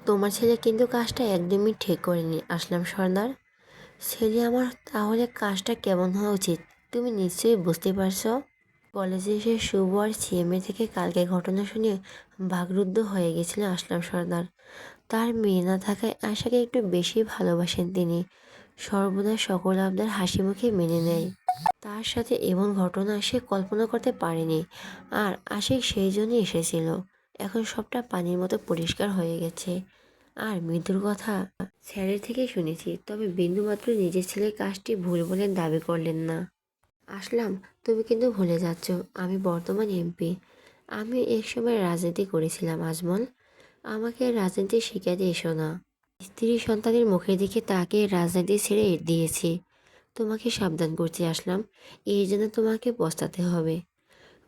তোমার ছেলে কিন্তু কাজটা একদমই ঠিক করেনি আসলাম সর্দার। ছেলে আমার তাহলে কাজটা কেমন হওয়া উচিত তুমি নিশ্চয়ই বুঝতে পারছো। কলেজে এসে শুভ আর সিএমএ থেকে কালকে ঘটনা শুনে বাকরুদ্ধ হয়ে গেছিল আসলাম সর্দার। তার মেয়ে না থাকায় আশাকে একটু বেশি ভালোবাসেন তিনি। সর্বদা সকল আবদার হাসি মুখে মেনে নেয়। তার সাথে এমন ঘটনা সে কল্পনা করতে পারেনি। আর আশিক সেই জন্যই এসেছিল। এখন সবটা পানির মতো পরিষ্কার হয়ে গেছে। আর মৃত্যুর কথা স্যারের থেকে শুনেছি, তবে বিন্দুমাত্র নিজের ছেলের কাজটি ভুল বলে দাবি করলেন না। আসলাম, তুমি কিন্তু ভুলে যাচ্ছ আমি বর্তমান এমপি। আমি এক সময় রাজনীতি করেছিলাম আজমল। আমাকে রাজনীতি শিখাতে এসো না। স্ত্রী সন্তানের মুখের দিকে তাকে রাজনীতি ছেড়ে দিয়েছি। তোমাকে সাবধান করতে আসলাম, এই জন্য তোমাকে পস্তাতে হবে।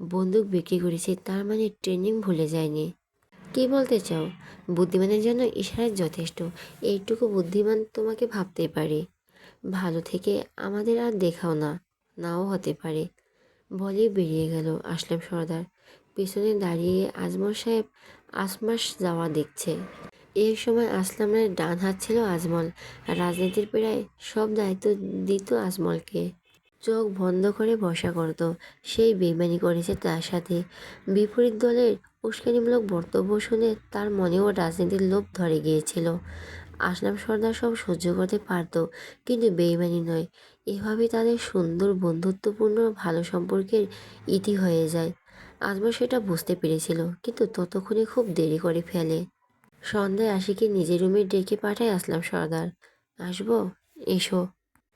বন্দুক বিক্রি করেছি তার মানে ট্রেনিং ভুলে যায়নি। কি বলতে চাও? বুদ্ধিমানের জন্য ইশারা যথেষ্ট। এইটুকু বুদ্ধিমান তোমাকে ভাবতেই পারি। ভালো থেকে আমাদের আর দেখাও না, নাও হতে পারে। বলেই বেরিয়ে গেল আসলাম সর্দার। পিছনে দাঁড়িয়ে আজমল সাহেব আসমাস যাওয়া দেখছে। এই সময় আসলামের ডান হাত ছিল আজমল। রাজনীতির প্রায় সব দায়িত্ব দিত আজমলকে। চোখ বন্ধ করে বসা করত। সেই বেইমানি করেছে তার সাথে। বিপরীত দলের উস্কানিমূলক বক্তব্য শুনে তার মনেও রাজনীতির লোভ ধরে গিয়েছিল। আসলাম সর্দার সব সহ্য করতে পারত, কিন্তু বেইমানি নয়। এভাবে তাদের সুন্দর বন্ধুত্বপূর্ণ ভালো সম্পর্কের ইতি হয়ে যায়। আজমল সেটা বুঝতে পেরেছিল, কিন্তু ততক্ষণে খুব দেরি করে ফেলে। সন্ধ্যায় আশিকে নিজের রুমে ডেকে পাঠায় আসলাম সর্দার। আসবো? এসো।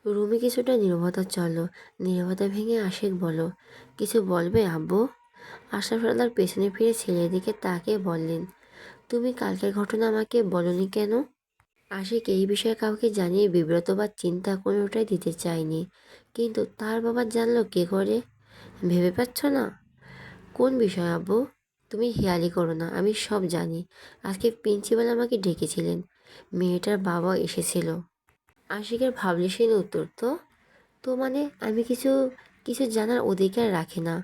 রুমে কিছুটা নীরবতা চলল। নীরবতা ভেঙে আশিক বলল, কিছু বলবে আব্বু? আশরাফ সর্দার পেছনে ফিরে ছেলের দিকে তাকিয়ে বললেন, তুমি কালকের ঘটনা আমাকে বলনি কেন? আশিক এই বিষয়ে কাউকে জানিয়ে বিব্রত বা চিন্তা কোনোটাই দিতে চায়নি, কিন্তু তার বাবা জানলো কে করে? ভেবে পাচ্ছ না? কোন বিষয় আব্বু? তুমি হেয়ালি করো না, আমি সব জানি। আজকে প্রিন্সিপাল আমাকে ডেকেছিলেন। মেয়েটার বাবা এসেছিল। আশিকের ভাবলেশীন উত্তর। তো তো মানে আমি কিছু কিছু জানার অধিকার রাখি না।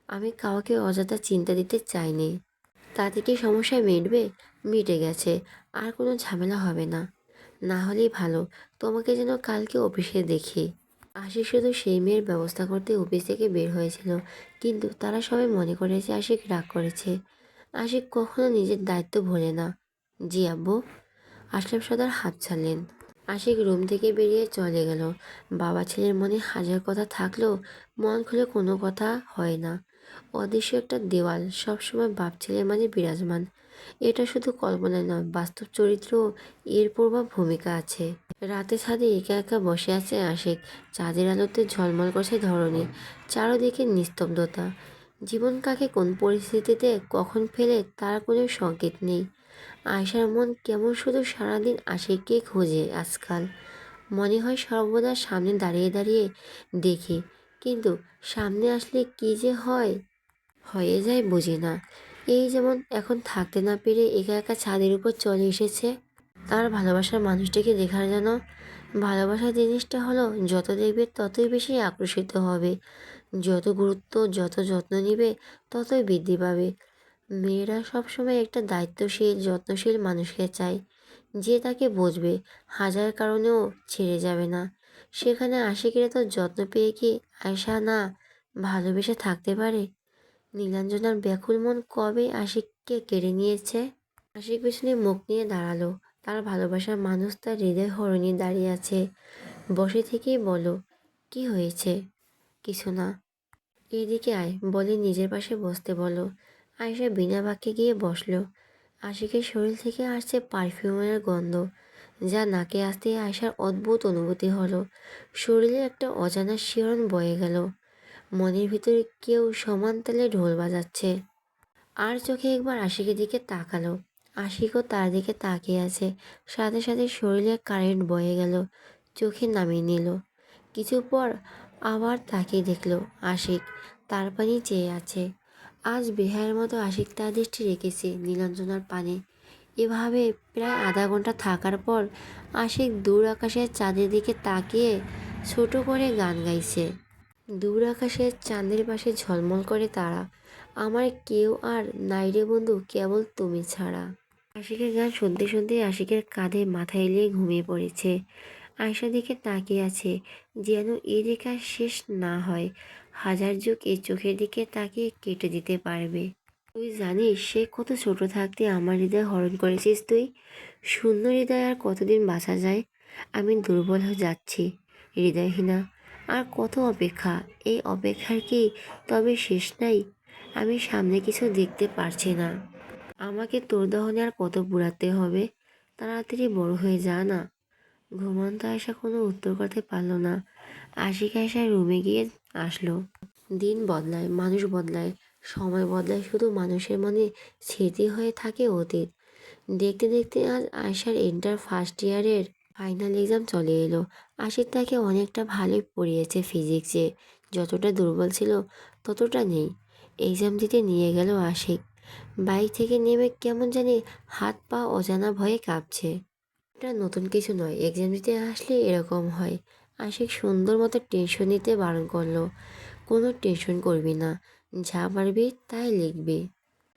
আমি কাউকে অযথা চিন্তা দিতে চাইনি। তাতে কি সমস্যা মিটবে? মিটে গেছে। আর কোনো ঝামেলা হবে না। না হলেই ভালো। তোমাকে যেন কালকে অফিসে দেখি। আশিক শুধু সেই মেয়ের ব্যবস্থা করতে অফিস থেকে বের হয়েছিল, কিন্তু তারা সবাই মনে করেছে আশিক রাগ করেছে। আশিক কখনো নিজের দায়িত্ব ভোলে না। জি আব্বু। আশরাফ সর্দার হাত ছাড়লেন। আশিক রুম থেকে বেরিয়ে চলে গেল। বাবা ছেলের মনে হাজার কথা থাকলেও মন খুলে কোনো কথা হয় না। অদৃশ্য একটা দেওয়াল সবসময় বাপ ছেলের মাঝে বিরাজমান। এটা শুধু কল্পনায় নয়, বাস্তব চরিত্রেও এর প্রভাব ভূমিকা আছে। রাতে ছাদে একা একা বসে আছে আশিক। চাঁদের আলোতে ঝলমল করছে ধরণী। চারদিকে নিস্তব্ধতা। জীবন কাকে কোন পরিস্থিতিতে কখন ফেলে তার কোনো সংকেত নেই। আয়শার মন কেমন শুধু সারাদিন আশিককে খোঁজে আজকাল। মনে হয় সর্বদা সামনে দাঁড়িয়ে দাঁড়িয়ে দেখি, কিন্তু সামনে আসলে কি যে হয় হয়ে যায় বুঝি না। এই যেমন এখন থাকতে না পেরে একা একা ছাদের উপর চলে এসেছে। তার ভালোবাসার মানুষটিকে দেখার জন্য। ভালোবাসা জিনিসটা হলো যত দেখবে ততই বেশি আকর্ষিত হবে, যত গুরুত্ব যত যত্ন নিবে ততই বৃদ্ধি পাবে। মেয়েরা সবসময় একটা দায়িত্বশীল যত্নশীল মানুষকে চায়, যে তাকে বুঝবে, হাজার কারণেও ছেড়ে যাবে না। সেখানে আশিকেরা তো যত্ন পেয়ে কি আয়শা না ভালোবেসে থাকতে পারে? নীলাঞ্জনার ব্যাকুল মন কবে আশিককে কেড়ে নিয়েছে। আশিক পিছনে মুখ নিয়ে দাঁড়ালো। তার ভালোবাসার মানুষ তার হৃদয় হরণে দাঁড়িয়ে আছে। বসে থেকেই বলো, কি হয়েছে? কিছু না। এদিকে আয় বলে নিজের পাশে বসতে বলো। আয়েশা বিনা বাক্যে গিয়ে বসলো। আশিকের শরীর থেকে আসছে পারফিউমের গন্ধ, যা নাকে আসতে আয়েশার অদ্ভুত অনুভূতি হলো। শরীরে একটা অজানা শিহরণ বয়ে গেল। মনের ভিতরে কেউ সমান তালে ঢোল বাজাচ্ছে। আর চোখে একবার আশিকের দিকে তাকালো। আশিকও তার দিকে তাকিয়ে আছে। সাথে সাথে শরীরে কারেন্ট বয়ে গেল। চোখে নামিয়ে নিল। কিছু পর আবার তাকিয়ে দেখলো আশিক তার পানি চেয়ে আছে। আজ বেহায়ের মতো আশিক তার দৃষ্টি রেখেছে নীলাঞ্জনার পানে। এভাবে প্রায় আধা ঘন্টা থাকার পর আশিক দূর আকাশের চাঁদের দিকে তাকিয়ে ছোট করে গান গাইছে। দূর আকাশের চাঁদের পাশে ঝলমল করে তারা। আমার কেউ আর নাই রে বন্ধু, কেবল তুমি ছাড়া। আশিকের গান শুনতে শুনতে আশিকের কাঁধে মাথা এলিয়ে ঘুমিয়ে পড়েছে। আয়শা দিকে তাকিয়ে আছে, যেন এই রেখা শেষ না হয়। হাজার যুগ এই চোখের দিকে তাকিয়ে কেটে দিতে পারবে। তুই জানিস সে কত ছোট থাকতে আমার হৃদয় হরণ করেছিস তুই। শূন্য হৃদয় আর কতদিন বাঁচা যায়। আমি দুর্বল হয়ে যাচ্ছি হৃদয়হীনা। আর কত অপেক্ষা। এই অপেক্ষার কি তবে শেষ নাই? আমি সামনে কিছু দেখতে পারছি না। আমাকে তোর দহনে আর কত পুড়াতে হবে? তাড়াতাড়ি বড় হয়ে যা না। ঘুমন্ত আয়শা কোনো উত্তর করতে পারল না। আশিক আয়শা রুমে গিয়ে আসলো। দিন বদলায়, মানুষ বদলায়, সময় বদলায়, শুধু মানুষের মনে স্মৃতি হয়ে থাকে অতীত। দেখতে দেখতে আজ আয়শার ইন্টার ফার্স্ট ইয়ারের ফাইনাল এক্সাম চলে এলো। আশিক তাকে অনেকটা ভালোই পড়িয়েছে ফিজিক্সে। যতটা দুর্বল ছিল ততটা নেই। এক্সাম দিতে নিয়ে গেল আশিক। বাইক থেকে নেমে কেমন জানি হাত পা অজানা ভয়ে কাঁপছে। এটা নতুন কিছু নয়, এক্সাম দিতে আসলে এরকম হয়। আশিক সুন্দর মতো টেনশন নিতে বারণ করলো। কোনো টেনশন করবি না, যা পারবি তাই লিখবি,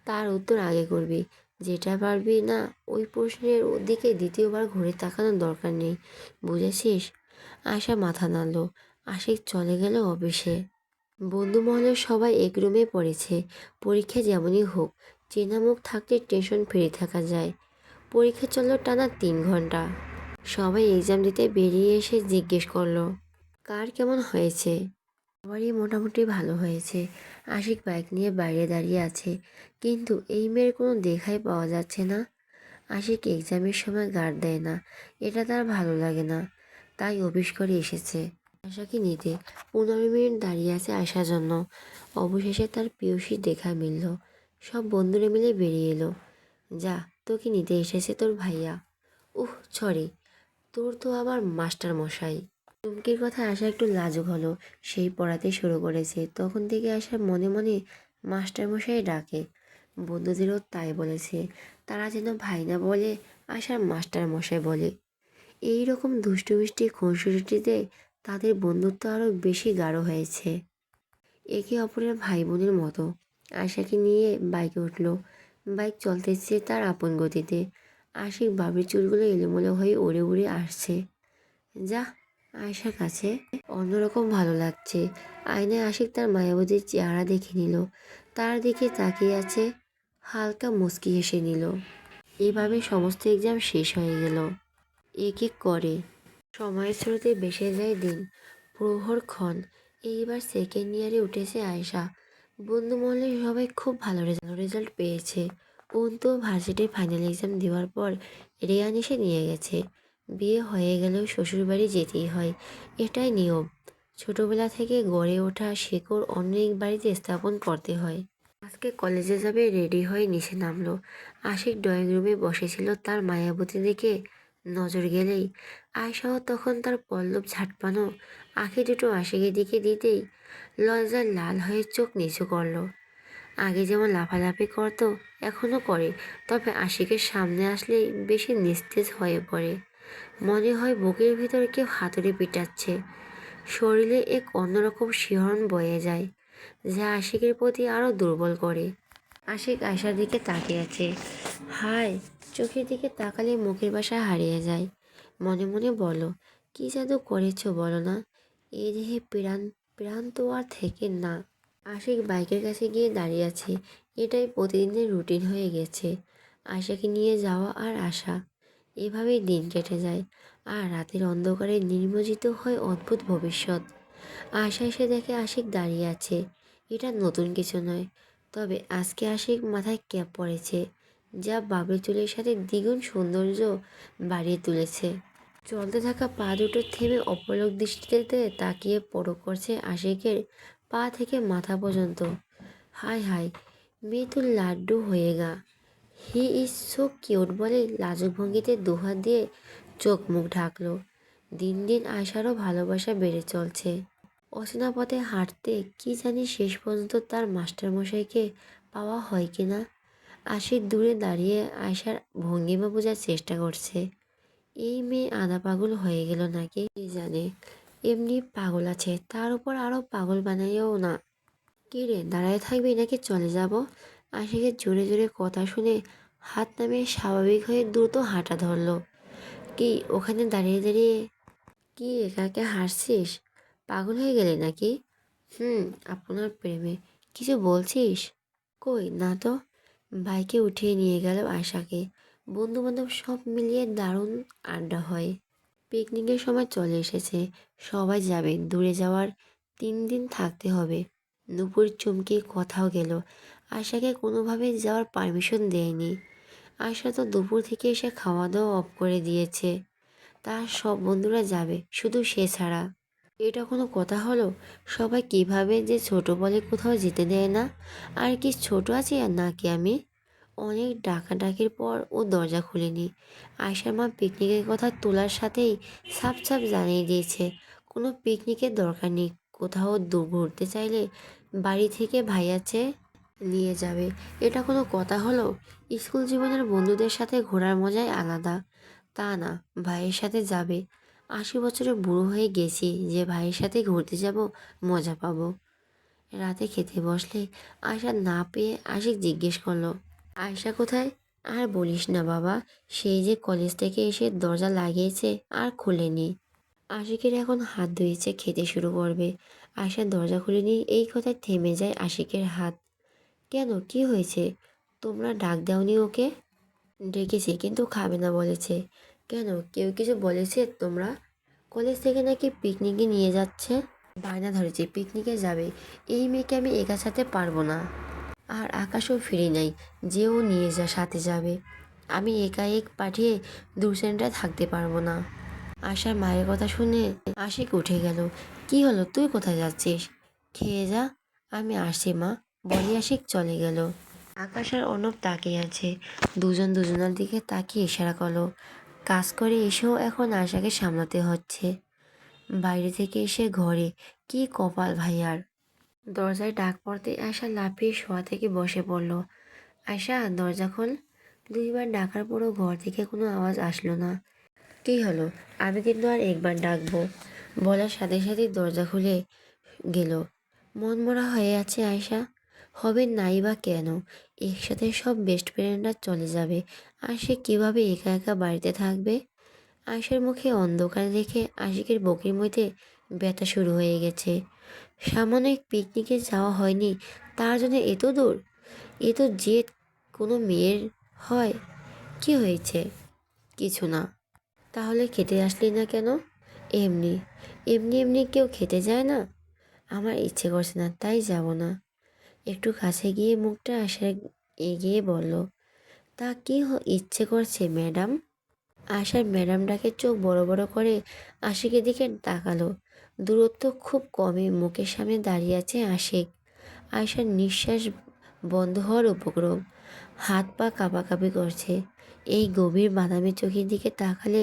তার উত্তর আগে করবি। যেটা পারবি না ওই প্রশ্নের দিকে দ্বিতীয়বার ঘুরে তাকানোর দরকার নেই, বুঝেছিস? আশা মাথা নাড়ল। আশিক চলে গেল অফিসে। বন্ধু মহলের সবাই এক রুমে পড়েছে। পরীক্ষা যেমনই হোক, চেনা মুখ থাকলে টেনশন ফ্রি থাকা যায়। পরীক্ষা চলল টানা 3 ঘন্টা। সবাই এক্সাম দিতে বেরিয়ে এসে জিজ্ঞেস করলো, কার কেমন হয়েছে? সবারই মোটামুটি ভালো হয়েছে। আশিক বাইক নিয়ে বাইরে দাঁড়িয়ে আছে, কিন্তু এই মেয়ের কোনো দেখাই পাওয়া যাচ্ছে না। আশিক এক্সামের সময় গার্ড দেয় না, এটা তার ভালো লাগে না। তাই অফিস করে এসেছে আশাকে নিতে। 15 মিনিট দাঁড়িয়ে আছে আসার জন্য। অবশেষে তার প্রিয়সী দেখা মিলল। সব বন্ধুরা মিলে বেরিয়ে এলো। যা, তোকে নিতে এসেছে তোর ভাইয়া। উহ, সরি, তোর তো আবার মাস্টার মশাই। চুমকির কথা আশা একটু লাজুক হলো। সেই পড়াতে শুরু করেছে, তখন থেকে আশা মনে মনে মাস্টার মশাই ডাকে। বন্ধুদেরও তাই বলেছে, তারা যেন ভাই না বলে আশার মাস্টার মশাই বলে। এই রকম দুষ্টু মিষ্টি খুনসুটিতে তাদের বন্ধুত্ব আরও বেশি গাঢ় হয়েছে, একে অপরের ভাই বোনের মতো। আশাকে নিয়ে বাইকে উঠলো। বাইক চলতেছে তার আপন গতিতে। আশিক বাবির চুলগুলো এলোমেলো হয়ে উড়ে উড়ে আসছে। যা, আয়শার কাছে অন্যরকম ভালো লাগছে। আয়নায় আশিক তার মায়াবতীর চেহারা দেখে নিল। তার দিকে তাকিয়ে আছে, হালকা মুচকি হেসে নিল। এভাবে সমস্ত এক্সাম শেষ হয়ে গেল। এক এক করে সময়ের স্রোতে ভেসে যায় দিন, প্রহর ক্ষণ। এইবার সেকেন্ড ইয়ারে উঠেছে আয়শা। বন্ধু মহলে সবাই খুব ভালো রেজাল্ট পেয়েছে। অন্তু ভার্সিটির ফাইনাল এক্সাম দেওয়ার পর রেয়ান এসে নিয়ে গেছে। বিয়ে হয়ে গেলেও শ্বশুরবাড়ি যেতেই হয়, এটাই নিয়ম। ছোটবেলা থেকে গড়ে ওঠা শেকড় অন্য এক বাড়িতে স্থাপন করতে হয়। আজকে কলেজে যাবে রেডি হয়ে নিচে নামলো। আশিক ড্রয়িং রুমে বসেছিল, তার মায়াবতী দিকে নজর গেলেই আয়শাও তখন তার পল্লব ঝাটপানো আঁখি দুটো আশিকের দিকে দিতেই লজ্জায় লাল হয়ে চোখ নিচু করলো। আগে যেমন লাফালাফি করতো এখনও করে, তবে আশিকের সামনে আসলেই বেশি নিস্তেজ হয়ে পড়ে। মনে হয় বুকের ভিতরে কেউ হাতুড়ি পিটাচ্ছে। শরীরে এক অন্যরকম শিহরণ বয়ে যায়, যা আশিকের প্রতি আরও দুর্বল করে। আশিক আয়শার দিকে তাকিয়ে আছে। হায়, চোখের দিকে তাকালে মুখের ভাষা হারিয়ে যায়। মনে মনে বলো, কি জাদু করেছো বলো না? এই দেহে প্রাণ, প্রাণ তো আর থেকে না। আশিক বাইকের কাছে গিয়ে দাঁড়িয়ে আছে। এটাই প্রতিদিনের রুটিন হয়ে গেছে, আশাকে নিয়ে যাওয়া আর আসা। এভাবেই দিন কেটে যায়, আর রাতের অন্ধকারে নির্বাচিত হয় অদ্ভুত ভবিষ্যৎ। আশা এসে দেখে আশিক দাঁড়িয়ে আছে। এটা নতুন কিছু নয়, তবে আজকে আশিক মাথায় ক্যাপ পরেছে, যা বাবরি চুলের সাথে দ্বিগুণ সৌন্দর্য বাড়িয়ে তুলেছে। চলতে থাকা পা দুটো থেমে অপলক দৃষ্টিতে তাকিয়ে পরখ করছে আশিকের পা থেকে মাথা পর্যন্ত। হায় হায়, মেয়ে তো লাড্ডু হয়ে গা। হি ইজ সো কিউট বলে লাজুক ভঙ্গিতে দুহাত দিয়ে চোখ মুখ ঢাকলো। দিন দিন আয়শারও ভালোবাসা বেড়ে চলছে। অচেনা পথে হাঁটতে কি জানি শেষ পর্যন্ত তার মাস্টারমশাইকে পাওয়া হয় কি না। আশিক দূরে দাঁড়িয়ে আয়শার ভঙ্গিমা বোঝার চেষ্টা করছে। এই মেয়ে আধা পাগল হয়ে গেল নাকি কে জানে। এমনি পাগল আছে, তার উপর আরও পাগল বানাইও না। কি রে, দাঁড়ায় থাকবি নাকি চলে যাব? আশিকের জোরে জোরে কথা শুনে হাত নামিয়ে স্বাভাবিক হয়ে দ্রুত হাঁটা ধরলো। কি ওখানে দাঁড়িয়ে দাঁড়িয়ে কি একা একা হাসছিস? পাগল হয়ে গেলে নাকি? হুম, আপনার প্রেমে। কিছু বলছিস? কই না তো। বাইকে উঠিয়ে নিয়ে গেল আয়শাকে। বন্ধু বান্ধব সব মিলিয়ে দারুণ আড্ডা হয়। পিকনিকের সময় চলে এসেছে। সবাই যাবে, দূরে যাওয়ার 3 দিন থাকতে হবে। নূপুর চমকে কোথাও গেল। আয়শাকে কোনোভাবে যাওয়ার পারমিশন দেয়নি। আয়শা তো দুপুর থেকে এসে খাওয়া দাওয়া অফ করে দিয়েছে। তার সব বন্ধুরা যাবে, শুধু সে ছাড়া। এটা কোনো কথা হলো? সবাই কিভাবে যে ছোট বলে কোথাও যেতে দেয় না। আর কি ছোট আছি আর নাকি আমি? অনেক ডাকাডাকির পর ও দরজা খুলেনি। আয়শার মা পিকনিকের কথা তোলার সাথেই সাপ সাপ জানিয়ে দিয়েছে কোনো পিকনিকের দরকার নেই। কোথাও দূর ঘুরতে চাইলে বাড়ি থেকে ভাইয়াছে নিয়ে যাবে। এটা কোনো কথা হলো? স্কুল জীবনের বন্ধুদের সাথে ঘোরার মজাই আলাদা। তা না, ভাইয়ের সাথে যাবে। 80 বছরের বুড়ো হয়ে গেছি যে ভাইয়ের সাথে ঘুরতে যাব, মজা পাবো। রাতে খেতে বসলে আয়শা না পেয়ে আশিক জিজ্ঞেস করলো, আয়শা কোথায়? আর বলিস না বাবা, সেই যে কলেজ থেকে এসে দরজা লাগিয়েছে আর খুলেনি। আশিকের এখন হাত ধুয়েছে, খেতে শুরু করবে। আয়শা দরজা খুলেনি এই কথায় থেমে যায় আশিকের হাত। কেন, কি হয়েছে? তোমরা ডাক দাওনি ওকে? ডেকেছি কিন্তু খাবে না বলেছে। কেন, কেউ কিছু বলেছে তোমরা? কলেজ থেকে নাকি পিকনিকে নিয়ে যাচ্ছে। বায়না ধরেছে পিকনিকে যাবে। এই মেয়েকে আমি একা সাথে পারবো না। আর আকাশও ফিরে নাই যে ও নিয়ে সাথে যাবে। আমি একা পাঠিয়ে দূর সেন্টারে থাকতে পারবো না। আশার মায়ের কথা শুনে আশিক উঠে গেল। কি হলো, তুই কোথায় যাচ্ছিস? খেয়ে যা। আমি আসছি মা, বলি আশিক চলে গেল। আকাশ আর অর্ণব তাকিয়ে আছে। দুজন দুজনের দিকে তাকিয়ে ইশারা করলো। কাজ করে এসেও এখন আশাকে সামলাতে হচ্ছে। বাইরে থেকে এসে ঘরে, কি কপাল ভাইয়ার। দরজায় ডাক পড়তে আয়শা লাফিয়ে শোয়া থেকে বসে পড়ল। আয়শা, দরজা খোল। 2বার ডাকার পরও ঘর থেকে কোনো আওয়াজ আসলো না। কি হলো? আমি কিন্তু আর একবার ডাকবো। বলার সাথে সাথে দরজা খুলে গেল। মনমরা হয়ে আছে আয়শা। হবে নাই বা কেন? একসাথে সব বেস্ট ফ্রেন্ডরা চলে যাবে, আর সে কীভাবে একা একা বাড়িতে থাকবে? আয়শার মুখে অন্ধকার দেখে আশিকের বুকের মধ্যে ব্যথা শুরু হয়ে গেছে। সামান্য পিকনিকে যাওয়া হয়নি, তার জন্য এত দূর? এ তো জেদ কোনো মেয়ের হয়। কি হয়েছে? কিছু না। তাহলে খেতে আসলি না কেন? এমনি। এমনি এমনি কেউ খেতে যায় না? আমার ইচ্ছে করছে না, তাই যাব না। একটু কাছে গিয়ে মুখটা আশার এগিয়ে বলল, তা কি ইচ্ছে করছে ম্যাডাম? আশার ম্যাডামটাকে চোখ বড় বড় করে আশিকের দিকে তাকালো। দূরত্ব খুব কমে মুখের সামনে দাঁড়িয়ে আছে আশিক। আয়শার নিঃশ্বাস বন্ধ হওয়ার উপক্রম। হাত পা কাঁপাকাঁপি করছে। এই গভীর বাদামি চোখের দিকে তাকালে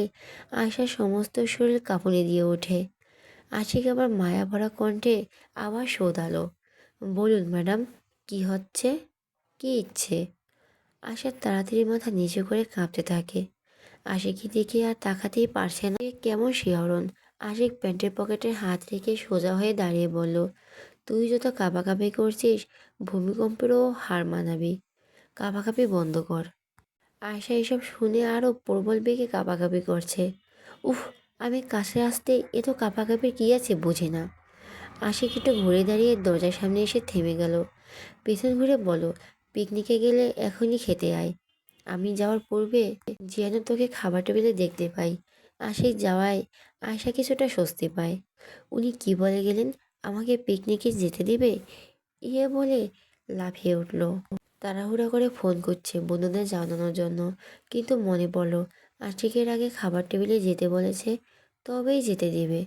আয়শার সমস্ত শরীর কাঁপুনি দিয়ে ওঠে। আশিক আবার মায়া ভরা কণ্ঠে আবার শোধালো, বলুন ম্যাডাম, কি হচ্ছে? কি ইচ্ছে? আশার তাড়াতাড়ি মাথা নিচু করে কাঁপতে থাকে। আশিককে দেখে আর তাকাতেই পারছে না। কেমন শিহরণ। আশিক প্যান্টের পকেটে হাত রেখে সোজা হয়ে দাঁড়িয়ে বলল, তুই যত কাঁপাকাঁপি করছিস ভূমিকম্পেরও হার মানাবি। কাঁপাকাঁপি বন্ধ কর। আয়শা এসব শুনে আরও প্রবল বেগে কাঁপাকাঁপি করছে। উফ, আমি কাছে আসতে এত কাঁপাকাঁপির কী আছে বুঝি না। আশিক একটু ঘুরে দাঁড়িয়ে দরজার সামনে এসে থেমে গেল। পেছন ঘুরে বলো, পিকনিকে গেলে এখনই খেতে আয়। আমি যাওয়ার পূর্বে যেন তোকে খাবার টেবিলে দেখতে পাই। আশিক যাওয়ায় আয়শা কিছুটা স্বস্তি পায়। উনি কি বলে গেলেন? আমাকে পিকনিকে যেতে দিবে? ইয়ে বলে লাফিয়ে উঠল। তাড়াহুড়া করে ফোন করছে বন্ধুদের জানানোর জন্য, কিন্তু মনে পড়ল আশিকের আগে খাবার টেবিলে যেতে বলেছে, তবেই যেতে দিবে।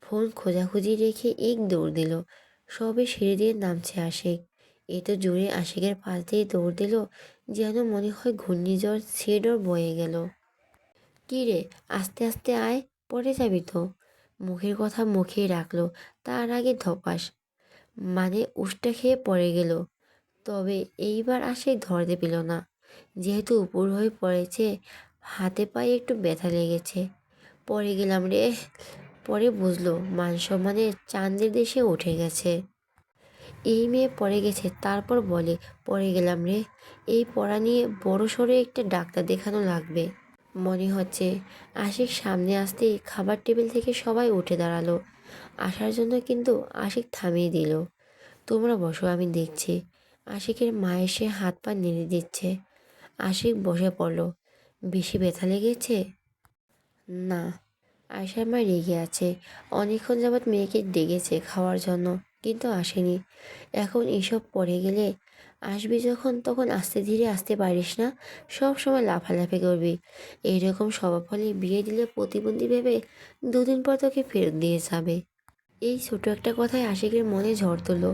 ফোন খোঁজাখুঁজি রেখে দৌড় দিল। সবে সিঁড়ি দিয়ে নামছে আশিক। এত জোরে আশিকের পাশ দিয়ে দৌড় দিল যেন মনে হয় ঘূর্ণিঝড় ছেড় বয়ে গেল। কী রে, আস্তে আস্তে আয়, পড়ে যাবি তো। মুখের কথা মুখেই রাখলো, তার আগে ধপাস মানে উষ্টা খেয়ে পড়ে গেল। তবে এইবার আর সেই ধরতে পেল না। যেহেতু উপর হয়ে পড়েছে, হাতে পায়ে একটু ব্যথা লেগেছে। পড়ে গেলাম রে। পরে বুঝলো মান সম্মানের চাঁদের দেশে উঠে গেছে। এই মেয়ে পড়ে গেছে, তারপর বলে পড়ে গেলাম রে। এই পড়া নিয়ে বড় সড়ো একটা ডাক্তার দেখানো লাগবে মনে হচ্ছে। আশিক সামনে আসতেই খাবার টেবিল থেকে সবাই উঠে দাঁড়ালো আসার জন্য, কিন্তু আশিক থামিয়ে দিল। তোমরা বসো, আমি দেখছি। আশিকের মা এসে হাত পা নেড়ে দিচ্ছে। আশিক বসে পড়ল। বেশি ব্যথা লেগেছে? না। আয়শার মা রেগে আছে। অনেকক্ষণ যাবৎ মেয়েকে ডেকেছে খাওয়ার জন্য, কিন্তু আসেনি। এখন এসব পড়ে গেলে আসবি যখন, তখন আস্তে ধীরে আসতে পারিস না? সব সময় লাফালাফি করবি। এইরকম স্বভাব হলে বিয়ে দিলে প্রতিবন্ধী ভেবে দুদিন পর তোকে ফেরত দিয়ে যাবে। এই ছোট একটা কথায় আশিকের মনে ঝড় তুলল।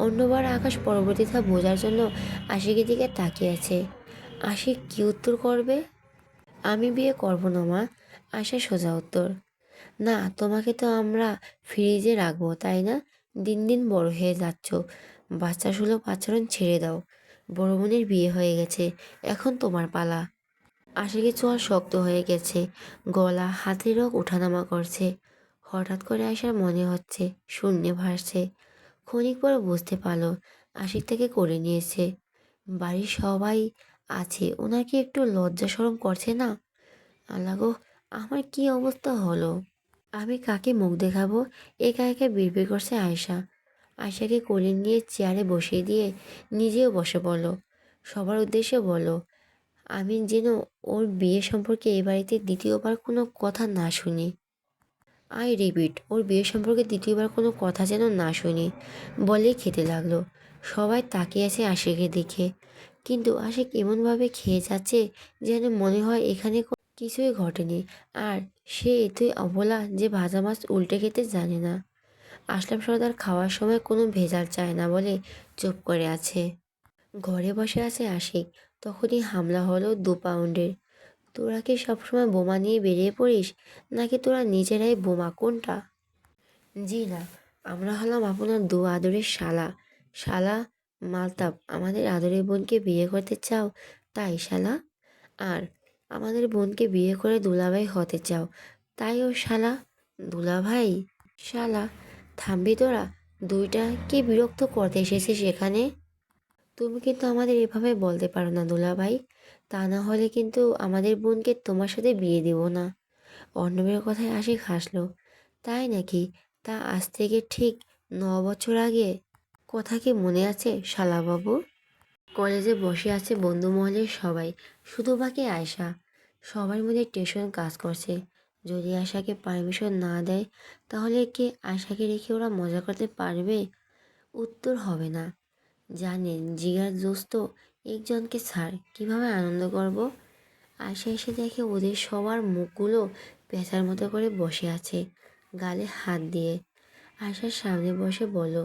অন্যবার আকাশ পরবর্তীটা বোঝার জন্য আশিকের দিকে তাকিয়ে আছে। আশিক কী উত্তর করবে? আমি বিয়ে করব না মা। আশা সোজা উত্তর। না, তোমাকে তো আমরা ফ্রিজে রাখবো, তাই না? দিন দিন বড় হয়ে যাচ্ছ, বাচ্চা সুলভ আচরণ ছেড়ে দাও। বড় বোনের বিয়ে হয়ে গেছে, এখন তোমার পালা। আশিকের চোয়াল শক্ত হয়ে গেছে, গলা হাতের রগ ওঠানামা করছে। হঠাৎ করে আসার মনে হচ্ছে শূন্যে ভাসছে। ক্ষণিক পর বুঝতে পারলো আশিক তাকে কোলে নিয়েছে। বাড়ির সবাই আছে, ওনার কি একটু লজ্জা শরম করছে না? আল্লাহ গো, আমার কি অবস্থা হলো! আমি কাকে মুখ দেখাবো? একা একা বিড়বিড় করছে আয়শা। আয়শাকে কোলে নিয়ে চেয়ারে বসিয়ে দিয়ে নিজেও বসে পড়ল। সবার উদ্দেশ্যে বলল, আমি যেন ওর বিয়ে সম্পর্কে এ বাড়িতে দ্বিতীয়বার কোনো কথা না শুনি। আই রিপিট, ওর বিয়ে সম্পর্কে দ্বিতীয়বার কোনো কথা যেন না শুনি। বলেই খেতে লাগলো। সবাই তাকিয়ে আছে আশিকের দিকে, কিন্তু আশিক এমনভাবে খেয়ে যাচ্ছে যেন মনে হয় এখানে কিছুই ঘটেনি। আর সে এতই অবলা যে ভাজা মাছ উল্টে খেতে জানে না। আসলাম সর্দার খাওয়ার সময় কোনো ভেজাল চায় না বলে চুপ করে আছে। ঘরে বসে আছে আশিক, তখনই হামলা হলো 2 পাউন্ডের। তোরা কি সবসময় বোমা নিয়ে বেরিয়ে পড়িস, নাকি তোরা নিজেরাই বোমা? কোনটা? জি না, আমরা হলাম আপনার দু আদরের শালা। শালা মালতাব, আমাদের আদরের বোনকে বিয়ে করতে চাও তাই শালা? আর আমাদের বোনকে বিয়ে করে দুলাভাই হতে চাও, তাই ও শালা? দুলাভাই শালা, থামবি তোরা? দুইটা কি বিরক্ত করতে এসেছিস এখানে? তুমি কিন্তু আমাদের এভাবে বলতে পারো না দুলাভাই, তা না হলে কিন্তু আমাদের বোনকে তোমার সাথে বিয়ে দিব না। অর্ণবের কথায় আশিক হাসলো। তাই নাকি? তা আজ থেকে ঠিক 9 বছর আগে কথা কি মনে আছে শালাবাবু? কলেজে বসে আছে বন্ধু মহলের সবাই, শুধু বাকি আয়শা। সবার মধ্যে টেনশন কাজ করছে। যদি আয়শাকে পারমিশন না দেয়, তাহলে কি আয়শাকে রেখে ওরা মজা করতে পারবে? উত্তর হবে না। জানেন জিগার দোস্ত, একজনকে ছাড়, কিভাবে আনন্দ করব? আয়শা এসে দেখে ওদের সবার মুখগুলো পেঁচার মতো করে বসে আছে, গালে হাত দিয়ে। আয়শার সামনে বসে বলল,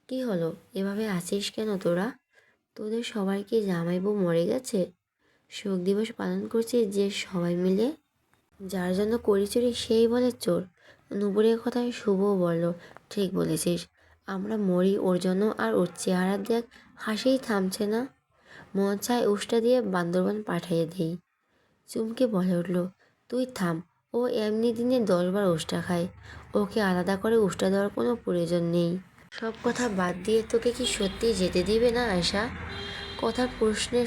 কি হলো, এভাবে আছিস কেন তোরা? তোদের সবার কি জামাই বউ মরে গেছে? শোক দিবস পালন করছিস যে সবাই মিলে? যার জন্য করি চুরি সেই বলে চোর। নুপুরের কথায় শুভও বলল, ঠিক বলেছিস, আমরা মরি ওর জন্য, আর ওর চেহারা দেখ, হাসিই থামছে না। মন চায় উষ্টা দিয়ে বান্দরবান পাঠিয়ে দিই। চুমকে বলে উঠল, তুই থাম, ও এমনি দিনে 10 বার উষ্টা খায়, ওকে আলাদা করে উষ্টা দেওয়ার কোনো প্রয়োজন নেই। সব কথা বাদ দিয়ে তোকে কি সত্যিই যেতে দিবে না আয়শা? কথার প্রশ্নে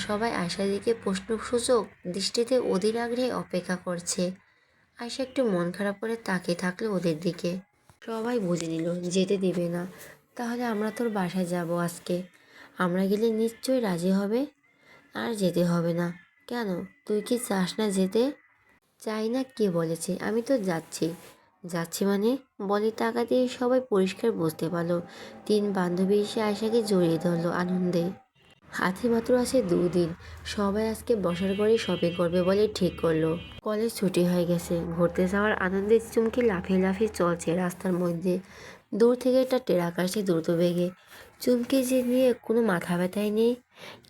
সবাই আয়শার দিকে প্রশ্নসূচক দৃষ্টিতে অধীর আগ্রহে অপেক্ষা করছে। আয়শা একটু মন খারাপ করে তাকিয়ে থাকলো ওদের দিকে। সবাই বুঝে নিল যেতে দিবে না। তাহলে আমরা তোর বাসায় যাব আজকে। আমরা গেলে নিশ্চয়ই রাজি হবে। আর যেতে হবে না। কেন, তুই কি চাস না যেতে? চাই না কে বলেছে? আমি তো যাচ্ছি। যাচ্ছি মানে? বলে টাকা দিয়ে সবাই পরিষ্কার বুঝতে পারলো। 3 বান্ধবী এসে আয়শাকে জড়িয়ে ধরলো আনন্দে। হাতে মাত্র আছে 2 দিন, সবাই আজকে বসার ঘরে শপিং করবে বলে ঠিক করলো। কলেজ ছুটি হয়ে গেছে, ঘুরতে যাওয়ার আনন্দে চুমকি লাফিয়ে লাফিয়ে চলছে রাস্তার মধ্যে। দূর থেকে একটা ট্রাক আসছে দ্রুত বেগে। চুমকি যে নিয়ে কোনো মাথা ব্যথাই নেই,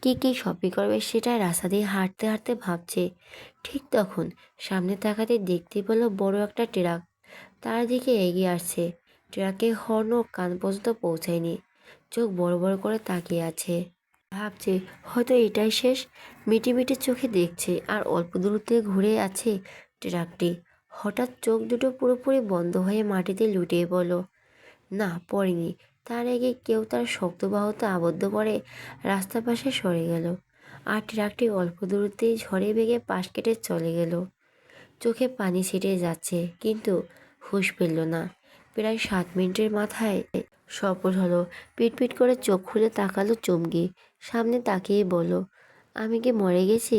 কী শপিং করবে সেটা রাস্তা দিয়ে হাঁটতে হাঁটতে ভাবছে। ঠিক তখন সামনে তাকাতে দেখতে পেল বড় একটা ট্রাক তার দিকে এগিয়ে আসছে। ট্রাকের হর্নও কান পর্যন্ত পৌঁছায়নি। চোখ বড় বড় করে তাকিয়ে আছে, ভাবছে হয়তো এটাই শেষ। মিটি মিটি চোখে দেখছে, আর অল্প দূরত্বে ঘুরে আছে ট্রাকটি। হঠাৎ চোখ দুটো পুরোপুরি বন্ধ হয়ে মাটিতে লুটিয়ে পড়ল। না, পড়েনি। তার আগে কেউ তার শক্ত বাহুতে আবদ্ধ করে রাস্তার পাশে সরে গেল, আর ট্রাকটি অল্প দূরত্বেই ঝড়ে বেগে পাশ কেটে চলে গেল। চোখে পানি ছিটে যাচ্ছে, কিন্তু হুঁশ ফিরল না। প্রায় 7 মিনিটের মাথায় সফল হলো। পিটপিট করে চোখ খুলে তাকালো চুমকি। সামনে তাকিয়ে বলল, আমি কি মরে গেছি?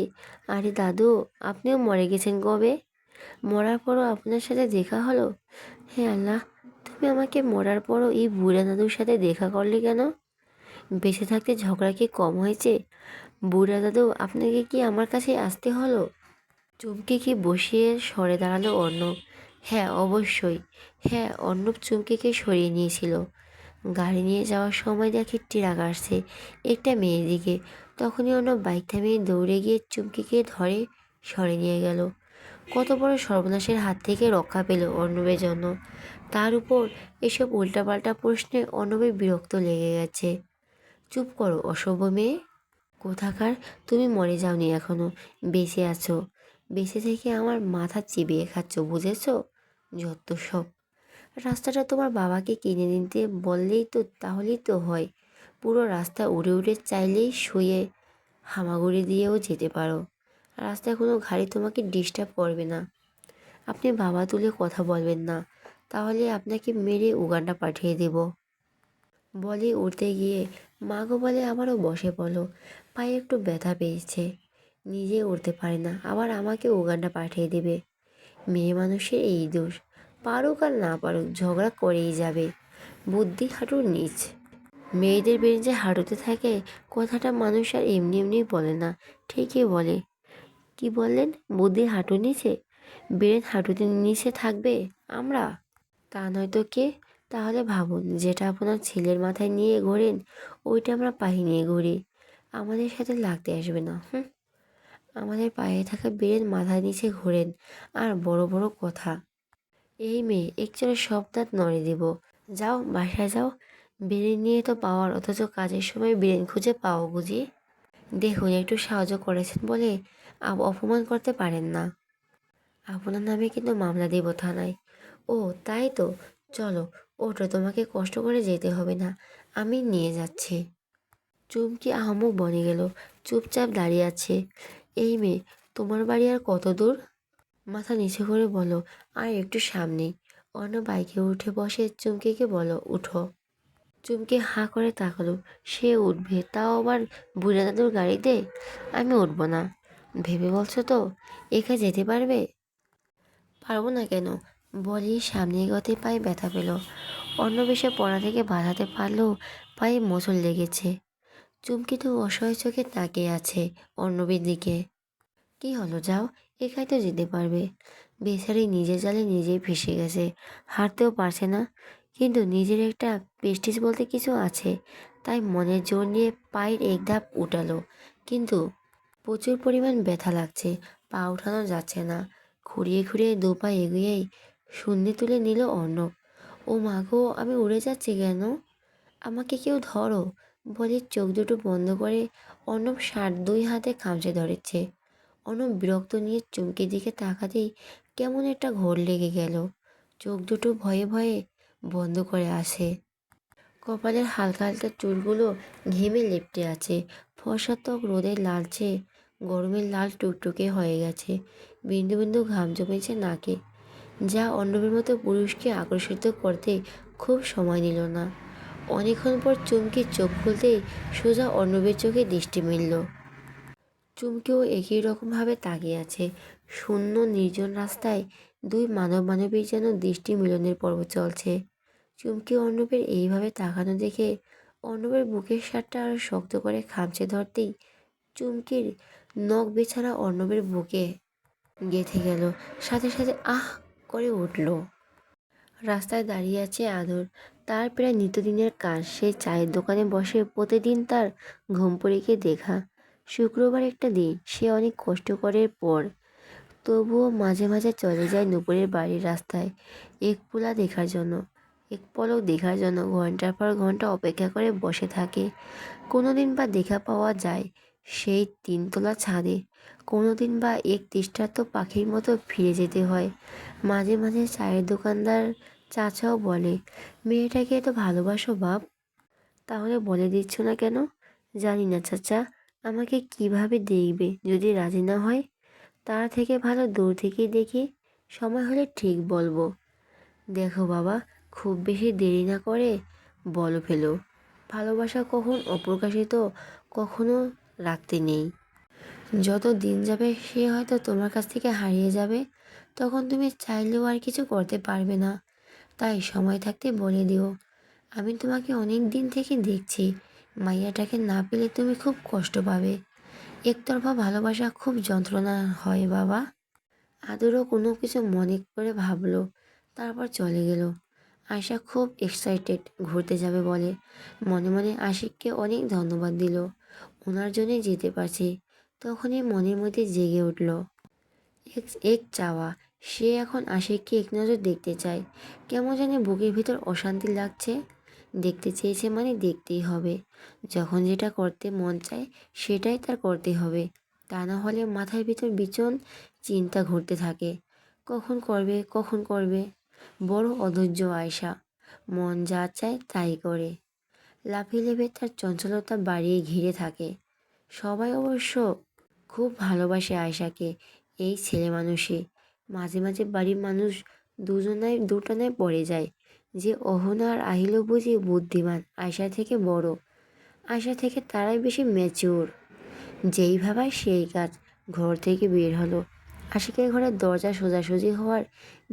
আরে দাদু, আপনিও মরে গেছেন কবে? মরার পরও আপনার সাথে দেখা হলো? হে আল্লাহ, তুমি আমাকে মরার পরও এই বুড়া দাদুর সাথে দেখা করলে কেন? বেঁচে থাকতে ঝগড়া কি কম হয়েছে? বুড়া দাদু, আপনাকে কি আমার কাছে আসতে হলো? চুমকিকে বসিয়ে সরে দাঁড়ালো অর্ণব। হ্যাঁ, অবশ্যই। হ্যাঁ, অর্ণব চুমকিকে সরিয়ে নিয়েছিল। গাড়ি নিয়ে যাওয়ার সময় দেখে ট্রাক আসছে একটা মেয়ের দিকে। তখনই অর্ণব বাইক থামিয়ে দৌড়ে গিয়ে চুমকিকে ধরে সরে নিয়ে গেল। কত বড় সর্বনাশের হাত থেকে রক্ষা পেল অর্ণবের জন্য। তার উপর এসব উল্টাপাল্টা প্রশ্নে অর্ণবের বিরক্ত লেগে গেছে। চুপ করো অসভ্য মেয়ে কোথাকার! তুমি মরে যাওনি এখনো, বেঁচে আছো। বেঁচে থেকে আমার মাথা চিবিয়ে খাচ্ছ, বুঝেছো? যত সব। রাস্তাটা তোমার বাবাকে কিনে নিতে বললেই তো তাহলেই তো হয়। পুরো রাস্তা উড়ে উড়ে চাইলেই শুয়ে হামাগুড়ি দিয়েও যেতে পারো। রাস্তায় কোনো গাড়ি তোমাকে ডিস্টার্ব করবে না। আপনি বাবা তুলে কথা বলবেন না, তাহলে আপনাকে মেরে উগান্ডা পাঠিয়ে দেব। বলে উঠতে গিয়ে মা গো বলে আবারও বসে পড়ল। পায়ে একটু ব্যথা পেয়েছে, নিজে উঠতে পারে না, আবার আমাকে উগান্ডা পাঠিয়ে দেবে। মেয়ে মানুষের এই দোষ, পারুক আর না পারুক ঝগড়া করেই যাবে। বুদ্ধি হাঁটুর নিচ। মেয়েদের বেঞ্চে যে হাঁটুতে থাকে কথাটা মানুষ আর এমনি এমনি বলে না, ঠিকই বলে। কি বললেন? বুদ্ধি হাঁটুর নিচে? ব্রেন হাঁটুতে নিচে থাকবে আমরা? তা নয়তো কে? তাহলে ভাবুন, যেটা আপনার ছেলের মাথায় নিয়ে ঘোরেন ওইটা আমরা পায়ে নিয়ে ঘুরি। আমাদের সাথে লাগতে আসবে না। আমাদের পায়ে থাকা ব্রেন মাথার নিচে ঘোরেন, আর বড় বড় কথা। এই মেয়ে একচুয়ালি সব দাঁত নড়ে দেব। যাও বাসায় যাও। ব্রেন নিয়ে তো পাওয়ার, অথচ কাজের সময় ব্রেন খুঁজে পাও বুঝি? দেখুন, একটু সাহায্য করেছেন বলে অপমান করতে পারেন না। আপনার নামে কিন্তু মামলা দেব থানায়। ও তাই তো, চলো ওঠো, তোমাকে কষ্ট করে যেতে হবে না, আমি নিয়ে যাচ্ছি। চুমকি আহাম্মক বনে গেল, চুপচাপ দাঁড়িয়ে আছে। এই মেয়ে, তোমার বাড়ি আর কত দূর? মাথা নিচু করে বলো, আর একটু সামনেই। অন্য বাইকে উঠে বসে চুমকিকে বলো, উঠো। চুমকি হাঁ করে তাকালো। সে উঠবে, তাও আবার বুড়া দাদুর গাড়িতে? আমি উঠবো না। ভেবে বলছো তো? একা যেতে পারবে? পারবো না কেন? বলি সামনে এগোতে পায়ে ব্যথা পেল। অন্যবেশে পড়া থেকে বাঁধাতে পারলেও পায়ে মোচড় লেগেছে। চুমকি তো অসহায় চোখে তাকিয়ে আছে অর্ণবের দিকে। কি হলো, যাও, একাই তো যেতে পারবে। বেচারি নিজের জালে নিজেই ফেঁসে গেছে, হাঁটতেও পারছে না। কিন্তু নিজের একটা প্রেস্টিজ বলতে কিছু আছে, তাই মনের জোর নিয়ে পায়ের এক ধাপ উঠালো। কিন্তু প্রচুর পরিমাণ ব্যথা লাগছে, পা উঠানো যাচ্ছে না। খুঁড়িয়ে খুঁড়িয়ে দু পা এগিয়েই শূন্যে তুলে নিল অর্ণব। ও মা গো, আমি উড়ে যাচ্ছি কেন? আমাকে কেউ ধরো। বলে চোখ দুটো বন্ধ করে অর্ণব শার্ট দুই হাতে খামচে ধরেছে। অর্ণব বিরক্ত নিয়ে চুমকির দিকে তাকাতেই কেমন একটা ঘোর লেগে গেল। চোখ দুটো ভয়ে ভয়ে বন্ধ করে আসে। কপালের হালকা হালকা চুলগুলো ঘেমে লেপ্টে আছে। ফর্সা ত্বক রোদে লালচে, গরমে লাল টুকটুকে হয়ে গেছে। বিন্দু বিন্দু ঘাম জমেছে নাকে, যা অর্ণবের মতো পুরুষকে আকর্ষিত করতে খুব সময় নিল না। অনেকক্ষণ পর চুমকির চোখ খুলতেই সোজা অর্ণবের চোখে দৃষ্টি মিলল। চুমকিও একই রকমভাবে তাকিয়ে আছে। শূন্য নির্জন রাস্তায় দুই মানব মানবীর যেন দৃষ্টি মিলনের পর্ব চলছে। চুমকি অর্ণবের এইভাবে তাকানো দেখে অর্ণবের বুকের শার্টটা আরো শক্ত করে খামচে ধরতেই চুমকির নখ বেছাড়া অর্ণবের বুকে গেঁথে গেল। সাথে সাথে আহ করে উঠল। রাস্তায় দাঁড়িয়ে আছে আদর। তার প্রায় নিত্যদিনের কাজ, সেই চায়ের দোকানে বসে প্রতিদিন তার ঘুম পড়িকে দেখা। শুক্রবার একটা দিন, সে অনেক কষ্ট করার পর তবুও মাঝে মাঝে চলে যায় নুপুরের বাড়ির রাস্তায় এক পলক দেখার জন্য ঘন্টার পর ঘন্টা অপেক্ষা করে বসে থাকে। কোনোদিন বা দেখা পাওয়া যায় সেই 3তলা ছাদে, কোনোদিন বা এক তৃষ্ণার্ত পাখির মতো ফিরে যেতে হয়। মাঝে মাঝে চায়ের দোকানদার চাচাও বলে, মেয়েটাকে এত ভালোবাসো বাপ? তাহলে বলে দিচ্ছ না কেন? জানি না চাচা, আমাকে কিভাবে দেখবে যদি রাজি না হয়। তার থেকে ভালো দূর থেকেই দেখি, সময় হলে ঠিক বলবো। দেখো বাবা, খুব বেশি দেরি না করে বলো ফেলো। ভালোবাসা কখন অপ্রকাশিত, কখনো রাখতে নেই। যত দিন যাবে সে হয়তো তোমার কাছ থেকে হারিয়ে যাবে, তখন তুমি চাইলেও আর কিছু করতে পারবে না। তাই সময় থাকতে বলে দিও। আমি তোমাকে অনেক দিন থেকে দেখছি, মাইয়াটাকে না পেলে তুমি খুব কষ্ট পাবে। একতরফা ভালোবাসা খুব যন্ত্রণা হয় বাবা। আদরও কোনো কিছু মনে করে ভাবলো, তারপর চলে গেল। আয়শা খুব এক্সাইটেড ঘুরতে যাবে বলে, মনে মনে আশিককে অনেক ধন্যবাদ দিল, ওনার জন্যই যেতে পারছি। তখনই মনের মধ্যে জেগে উঠল এক এক চাওয়া। সে এখন আশিককে এক নজর দেখতে চায়। কেমন জানি বুকের ভিতর অশান্তি লাগছে। দেখতে চেয়েছে মানে দেখতেই হবে। যখন যেটা করতে মন চায় সেটাই তার করতে হবে। তা না হলে মাথার ভিতর ভীষণ চিন্তা ঘুরতে থাকে, কখন করবে কখন করবে। বড় অধৈর্য আয়শা, মন যা চায় তাই করে। লাফিয়ে লেবে তার চঞ্চলতা বাড়িয়ে ঘিরে থাকে। সবাই অবশ্য খুব ভালোবাসে আয়শাকে। এই ছেলে মানুষই। মাঝে মাঝে বাড়ির মানুষ দুজনায় দুটানায় পড়ে যায় যে অহনা আর আহিল বুঝি বুদ্ধিমান, আয়শা থেকে বড়। আয়শা থেকে তারাই বেশি ম্যাচিওর। যেই ভাবায় সেই কাজ। ঘর থেকে বের হলো। আশিকের ঘরের দরজা সোজাসুজি হওয়ার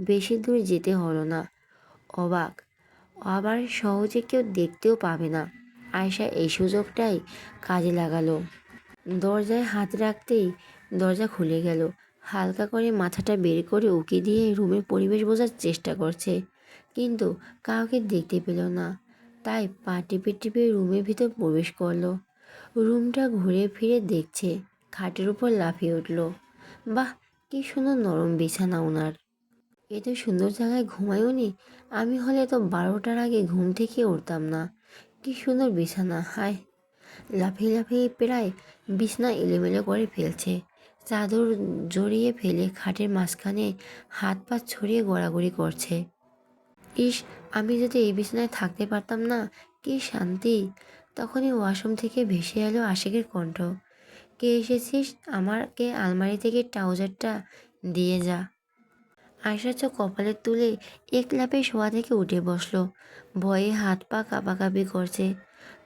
বেশি দূর যেতে হলো না। অবাক, আবার সহজে কেউ দেখতেও পাবে না। আয়শা এই সুযোগটাই কাজে লাগালো। দরজায় হাত রাখতেই দরজা খুলে গেল। হালকা করে মাথাটা বের করে উঁকি দিয়ে রুমের পরিবেশ বোঝার চেষ্টা করছে, কিন্তু কাউকে দেখতে পেল না। তাই পা টিপে টিপে রুমের ভিতর প্রবেশ করলো। রুমটা ঘুরে ফিরে দেখছে। খাটের উপর লাফিয়ে উঠল। বাহ, কি সুন্দর নরম বিছানা ওনার। এত সুন্দর জায়গায় ঘুমায়ওনি। আমি হলে তো 12টার আগে ঘুম থেকে উঠতাম না। কি সুন্দর বিছানা, হায়। লাফিয়ে লাফিয়ে প্রায় বিছানা এলোমেলো করে ফেলছে। চাদর জড়িয়ে ফেলে খাটের মাঝখানে হাত পা ছড়িয়ে গড়াগড়ি করছে। ইস, আমি যদি এই বিছানায় থাকতে পারতাম না, কি শান্তি। তখনই ওয়াশরুম থেকে ভেসে এলো আশিকের কণ্ঠ। কে এসেছিস? আমাকে আলমারি থেকে ট্রাউজারটা দিয়ে যা। আয়শা চোখ কপালে তুলে এক লাফে শোয়া থেকে উঠে বসলো। ভয়ে হাত পা কাঁপাকাঁপি করছে।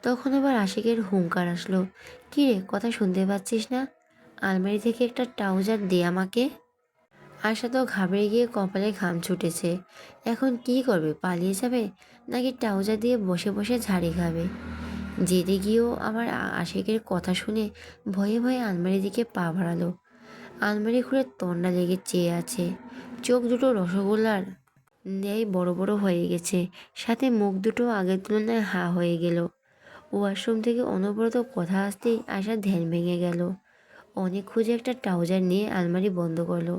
তখন আবার আশিকের হুঙ্কার আসলো, কিরে, কথা শুনতে পাচ্ছিস না? আলমারি থেকে একটা ট্রাউজার দে আমাকে। আশা তো ঘাবড়ে গিয়ে কপালে ঘাম ছুটেছে। এখন কি করবে? পালিয়ে যাবে, নাকি ট্রাউজার দিয়ে বসে বসে ঝাড়ি খাবে? যেতে গিয়েও আবার আশিকের কথা শুনে ভয়ে ভয়ে আলমারির দিকে পা বাড়ালো। আলমারি খুলে তন্ডা লেগে চেয়ে আছে। চোখ দুটো রসগোল্লার ন্যায় বড় বড় হয়ে গেছে, সাথে মুখ দুটো আগের তুলনায় হা হয়ে গেল। ওয়াশরুম থেকে অনবরত কথা আসতেই আশার ধ্যান ভেঙে গেল। অনেক খুঁজে একটা ট্রাউজার নিয়ে আলমারি বন্ধ করলো।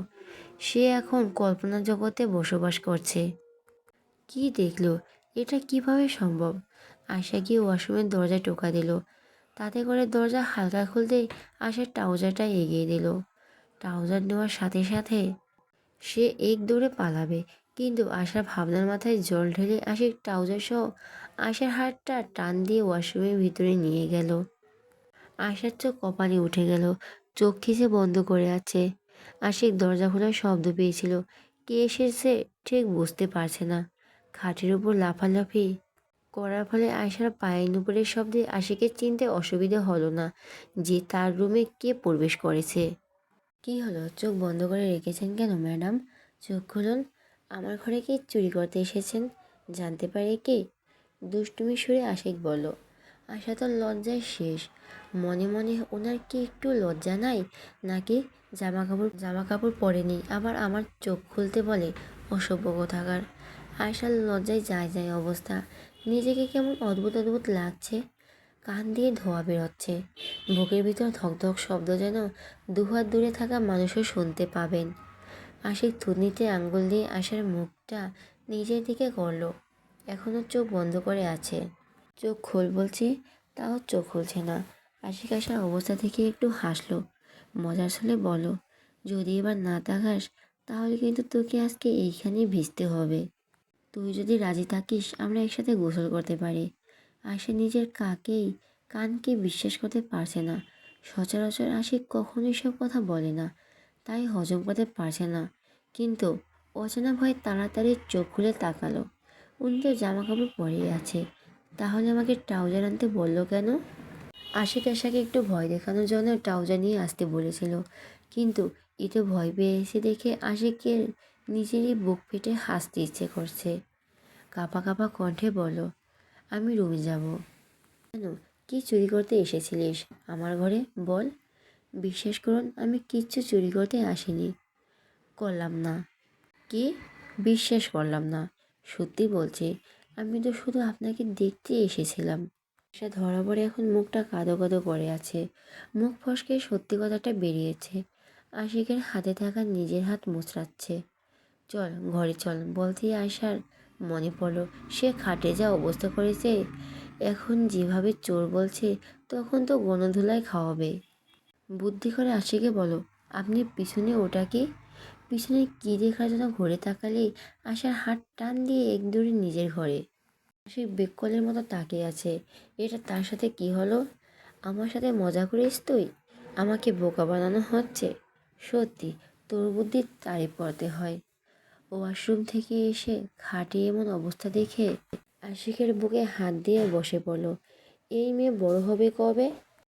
সে এখন কল্পনা জগতে বসবাস করছে। কি দেখলো? এটা কিভাবে সম্ভব? আশা গিয়ে ওয়াশরুমের দরজায় টোকা দিল। তাতে করে দরজা হালকা খুলতেই আশার ট্রাউজারটা এগিয়ে দিল। ট্রাউজার নেওয়ার সাথে সাথে সে এক দৌড়ে পালাবে, কিন্তু আশার ভাবনার মাথায় জল ঢেলে আশিক ট্রাউজার সহ আশার হাতটা টান দিয়ে ওয়াশরুমের ভিতরে নিয়ে গেল। আশার চোখ কপালে উঠে গেল, চোখ খিচে বন্ধ করে আছে। আশিক দরজা খোলার শব্দ পেয়েছিল, কে এসেছে ঠিক বুঝতে পারছে না। খাটের উপর লাফালাফি করার ফলে আয়শার পায়ের নুপুরের শব্দে আশিকের চিনতে অসুবিধা হলো না যে তার রুমে কে প্রবেশ করেছে। কি হলো? চোখ বন্ধ করে রেখেছেন কেন ম্যাডাম? চোখ খুলুন। আমার ঘরে কি চুরি করতে এসেছেন? জানতে পারি কি? দুষ্টুমি সুরে আশিক বলল। আশা তো লজ্জায় শেষ। মনে মনে ওনার কি একটু লজ্জা নাই নাকি? জামা কাপড় পরেনি, আবার আমার চোখ খুলতে বলে, অসভ্য কোথাকার। আয়শার লজ্জায় যায় যায় অবস্থা। নিজেকে কেমন অদ্ভুত অদ্ভুত লাগছে। কান দিয়ে ধোঁয়া বেরোচ্ছে। বুকের ভিতর ধকধক শব্দ যেন দুহাত দূরে থাকা মানুষও শুনতে পাবেন। আশিক থুতনিতে আঙ্গুল দিয়ে আশার মুখটা নিজের দিকে করলো। এখনও চোখ বন্ধ করে আছে। চোখ খোল বলছি, তাও চোখ খুলছে না। আশিক আশার অবস্থা থেকে একটু হাসলো। মজার ছলে বলো, যদি এবার না তাকাস তাহলে কিন্তু তোকে আজকে এইখানেই ভিজতে হবে। তুই যদি রাজি থাকিস আমরা একসাথে গোসল করতে পারি। আশা নিজের কানকে বিশ্বাস করতে পারছে না। সচরাচর আশিক কখনোই সব কথা বলে না, তাই হজম করতে পারছে না। কিন্তু অচেনা ভয়ে তাড়াতাড়ি চোখ খুলে তাকালো। উনি তো জামা কাপড় পরেই আছে, তাহলে আমাকে ট্রাউজার আনতে বললো কেন? আশিক আশাকে একটু ভয় দেখানোর জন্য ট্রাউজার নিয়ে আসতে বলেছিল, কিন্তু এতে ভয় পেয়েছে দেখে আশিকের নিজেরই বুক ফেটে হাসতে ইচ্ছে করছে। কাঁপা কাঁপা কণ্ঠে বলল, আমি রুমে যাব। কেন? কি চুরি করতে এসেছিলিস আমার ঘরে বল? বিশ্বাস করুন, আমি কিচ্ছু চুরি করতে আসিনি। করলাম না। কি? বিশ্বাস করলাম না। সত্যি বলছি, আমি তো শুধু আপনাকে দেখতে এসেছিলাম। সে ধরা পড়ে এখন মুখটা কাদো কাদো করে আছে। মুখ ফসকে সত্যি কথাটা বেরিয়েছে। আশিকের হাতে থাকা নিজের হাত মুচড়াচ্ছে। চল ঘরে চল বলতেই আয়শার মনে পড়ল সে খাটে যা অবস্থা করেছে। এখন যেভাবে চোর বলছে, তখন তো গণধোলাই খাওয়াবে। বুদ্ধি করে আশিকে বলো, আপনি পিছনে ওটা কি? পিছনে কি দেখার জন্য ঘুরে তাকালেই আশার হাত টান দিয়ে এক দৌড়ে নিজের ঘরে। সে বেককলের মতো তাকিয়ে আছে। এটা তার সাথে কি হলো? আমার সাথে মজা করিস তুই? আমাকে বোকা বানানো হচ্ছে। সত্যি তোর বুদ্ধি তারিফ করতে হয়। ওয়াশরুম থেকে এসে খাটে এমন অবস্থা দেখে আশিকের বুকে হাত দিয়ে বসে পড়ল। এই মেয়ে বড় হবে কবে?